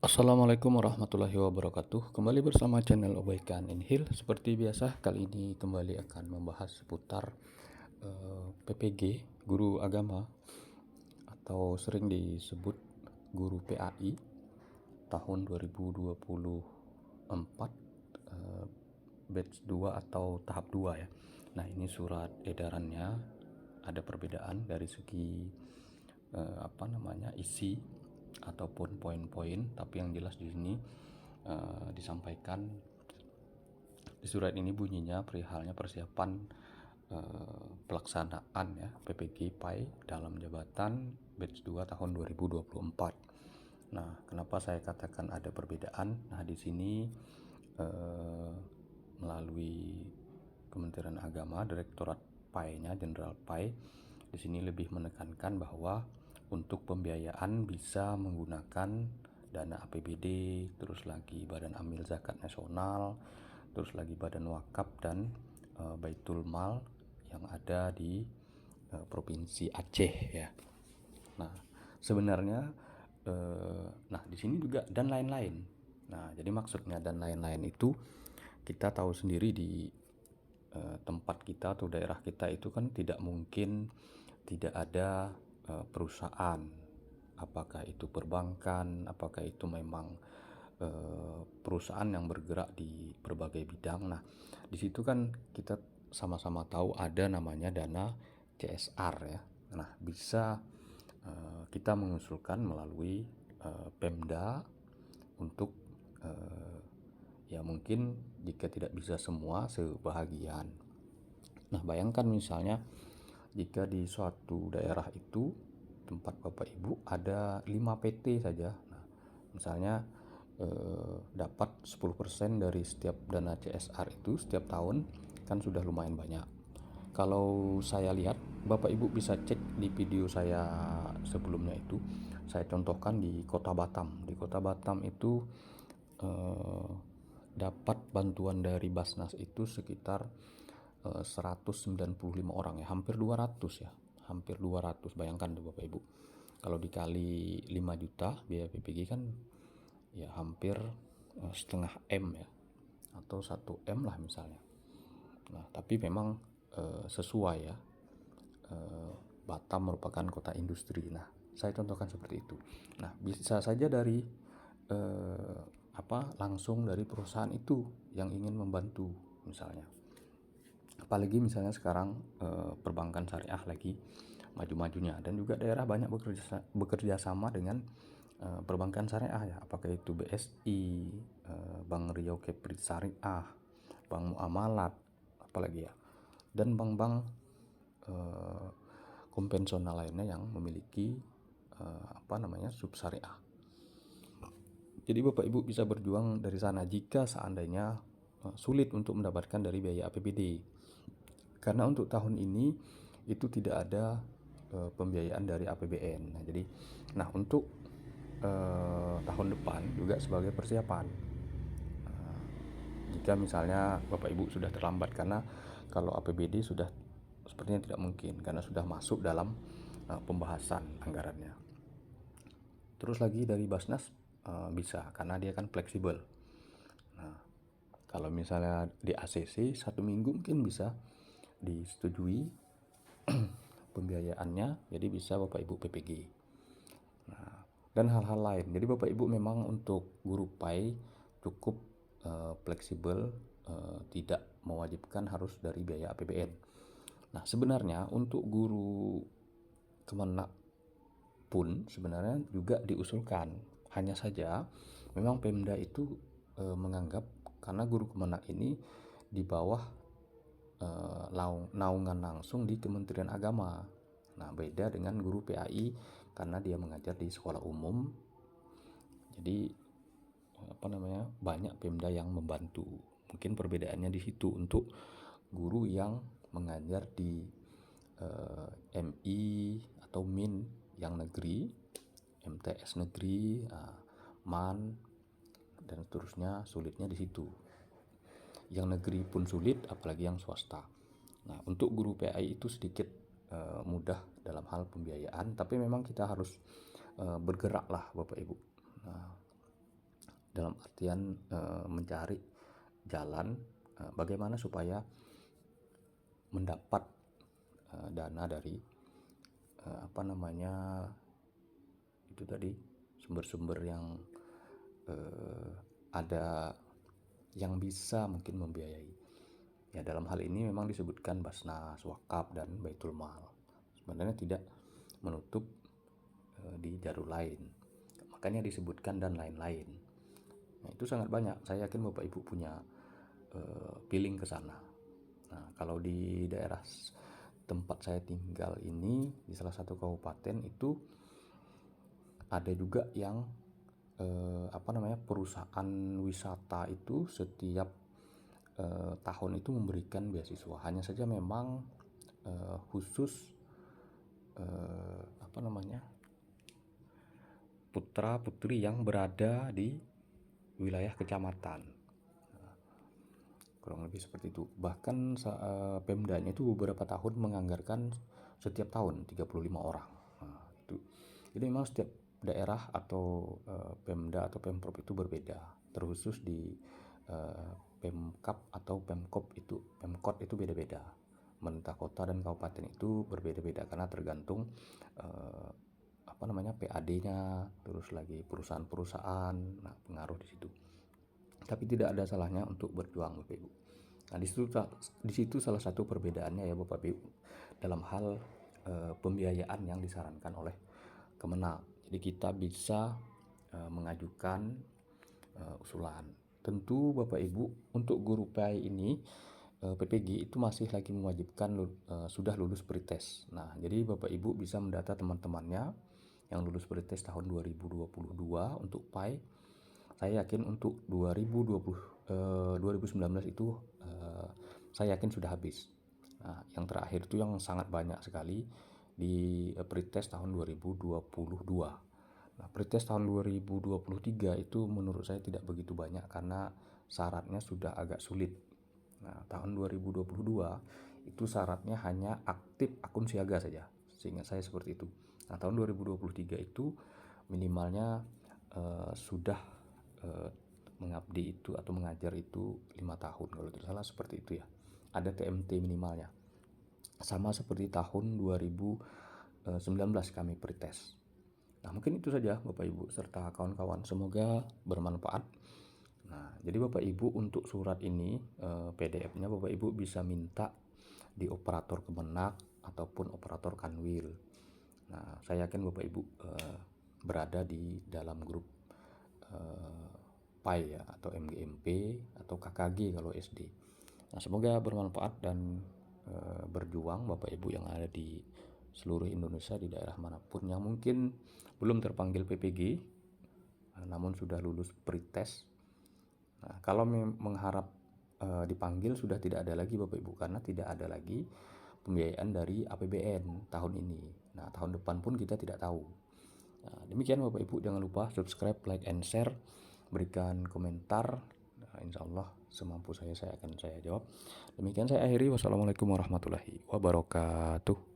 Assalamualaikum warahmatullahi wabarakatuh. Kembali bersama channel Obaikan in Hill. Seperti biasa, kali ini kembali akan membahas seputar PPG, guru agama, atau sering disebut guru PAI tahun 2024, batch 2 atau tahap 2 ya. Nah, ini surat edarannya ada perbedaan dari segi isi ataupun poin-poin, tapi yang jelas di sini disampaikan di surat ini bunyinya perihalnya persiapan pelaksanaan ya PPG PAI dalam jabatan batch 2 tahun 2024. Nah, kenapa saya katakan ada perbedaan? Nah, di sini melalui Kementerian Agama, Direktorat PAI-nya, Jenderal PAI, di sini lebih menekankan bahwa untuk pembiayaan bisa menggunakan dana APBD, terus lagi Badan Amil Zakat Nasional, terus lagi Badan Wakaf dan Baitul Mal yang ada di Provinsi Aceh ya. Nah, sebenarnya nah di sini juga dan lain-lain. Nah, jadi maksudnya dan lain-lain itu kita tahu sendiri di tempat kita atau daerah kita itu kan tidak mungkin tidak ada perusahaan, apakah itu perbankan, apakah itu memang perusahaan yang bergerak di berbagai bidang. Nah, di situ kan kita sama-sama tahu ada namanya dana CSR ya. Nah, bisa kita mengusulkan melalui Pemda untuk ya mungkin jika tidak bisa semua sebahagian. Nah, bayangkan misalnya jika di suatu daerah itu tempat Bapak Ibu ada 5 PT saja. Nah, misalnya dapat 10% dari setiap dana CSR itu setiap tahun kan sudah lumayan banyak. Kalau saya lihat, Bapak Ibu bisa cek di video saya sebelumnya itu, saya contohkan di Kota Batam. Di Kota Batam itu dapat bantuan dari Basnas itu sekitar 195 orang ya, hampir 200 ya. Hampir 200, bayangkan tuh Bapak Ibu. Kalau dikali 5 juta biaya PPG kan ya hampir setengah M ya, atau 1 M lah misalnya. Nah, tapi memang sesuai ya, Batam merupakan kota industri. Nah, saya contohkan seperti itu. Nah, bisa saja dari langsung dari perusahaan itu yang ingin membantu misalnya. Apalagi misalnya sekarang perbankan syariah lagi maju-majunya, dan juga daerah banyak bekerja sama dengan perbankan syariah ya, apakah itu BSI, Bank Riau Kepri Syariah, Bank Muamalat, apalagi ya, dan bank-bank konvensional lainnya yang memiliki sub syariah. Jadi Bapak Ibu bisa berjuang dari sana jika seandainya sulit untuk mendapatkan dari biaya APBD. Karena untuk tahun ini itu tidak ada pembiayaan dari APBN. Nah, untuk tahun depan juga sebagai persiapan. Jika misalnya Bapak Ibu sudah terlambat, karena kalau APBD sudah sepertinya tidak mungkin karena sudah masuk dalam pembahasan anggarannya. Terus lagi dari Basnas bisa karena dia kan fleksibel. Nah, kalau misalnya di ACC 1 minggu mungkin bisa disetujui pembiayaannya, jadi bisa Bapak Ibu PPG. Nah, dan hal-hal lain. Jadi Bapak Ibu memang untuk guru PAI cukup fleksibel, tidak mewajibkan harus dari biaya APBN. Nah, sebenarnya untuk guru Kemenak pun sebenarnya juga diusulkan. Hanya saja memang Pemda itu menganggap karena guru Kemenak ini di bawah naungan langsung di Kementerian Agama. Nah, beda dengan guru PAI karena dia mengajar di sekolah umum. Jadi banyak Pemda yang membantu. Mungkin perbedaannya di situ untuk guru yang mengajar di MI atau MIN yang negeri, MTS negeri, MAN dan seterusnya, sulitnya di situ. Yang negeri pun sulit, apalagi yang swasta. Nah, untuk guru PAI itu sedikit mudah dalam hal pembiayaan, tapi memang kita harus bergerak lah Bapak Ibu. Nah, dalam artian mencari jalan bagaimana supaya mendapat dana dari itu tadi sumber-sumber yang ada yang bisa mungkin membiayai. Ya, dalam hal ini memang disebutkan Basnas, Wakaf, dan Baitul Mal. Sebenarnya tidak menutup di jalur lain. Makanya disebutkan dan lain-lain. Nah, itu sangat banyak. Saya yakin Bapak Ibu punya feeling ke sana. Nah, kalau di daerah tempat saya tinggal ini, di salah satu kabupaten itu ada juga yang perusahaan wisata itu setiap tahun itu memberikan beasiswa. Hanya saja memang khusus putra putri yang berada di wilayah kecamatan. Kurang lebih seperti itu. Bahkan Pemdanya itu beberapa tahun menganggarkan setiap tahun 35 orang. Nah, itu. Jadi memang setiap daerah atau Pemda atau Pemprov itu berbeda. Terkhusus di Pemkap atau Pemkop itu, Pemkot itu beda-beda. Pemerintah kota dan kabupaten itu berbeda-beda karena tergantung PAD-nya, terus lagi perusahaan-perusahaan, nah pengaruh di situ. Tapi tidak ada salahnya untuk berjuang, Bapak Ibu. Nah, di situ salah satu perbedaannya ya Bapak Ibu dalam hal pembiayaan yang disarankan oleh Kemenag. Jadi kita bisa mengajukan usulan. Tentu Bapak Ibu untuk guru PAI ini PPG itu masih lagi mewajibkan sudah lulus pretest. Nah, jadi Bapak Ibu bisa mendata teman-temannya yang lulus pretest tahun 2022 untuk PAI. Saya yakin untuk 2019 itu saya yakin sudah habis. Nah, yang terakhir itu yang sangat banyak sekali di pretest tahun 2022. Nah, pretest tahun 2023 itu menurut saya tidak begitu banyak karena syaratnya sudah agak sulit. Nah, tahun 2022 itu syaratnya hanya aktif akun siaga saja, seingat saya seperti itu. Nah, tahun 2023 itu minimalnya sudah mengabdi itu atau mengajar itu 5 tahun kalau tidak salah seperti itu ya. Ada TMT minimalnya. Sama seperti tahun 2019 kami pretest. Nah, mungkin itu saja Bapak Ibu serta kawan-kawan, semoga bermanfaat. Nah, jadi Bapak Ibu untuk surat ini PDF-nya Bapak Ibu bisa minta di operator Kemenag ataupun operator Kanwil. Nah, saya yakin Bapak Ibu berada di dalam grup PAI ya, atau MGMP atau KKG kalau SD. Nah, semoga bermanfaat dan berjuang Bapak Ibu yang ada di seluruh Indonesia di daerah manapun yang mungkin belum terpanggil PPG namun sudah lulus pretest. Nah, kalau mengharap dipanggil sudah tidak ada lagi Bapak Ibu karena tidak ada lagi pembiayaan dari APBN tahun ini. Nah, tahun depan pun kita tidak tahu. Nah, demikian Bapak Ibu, jangan lupa subscribe, like, and share, berikan komentar. Nah, insya Allah semampu saya akan jawab. Demikian saya akhiri. Wassalamualaikum warahmatullahi wabarakatuh.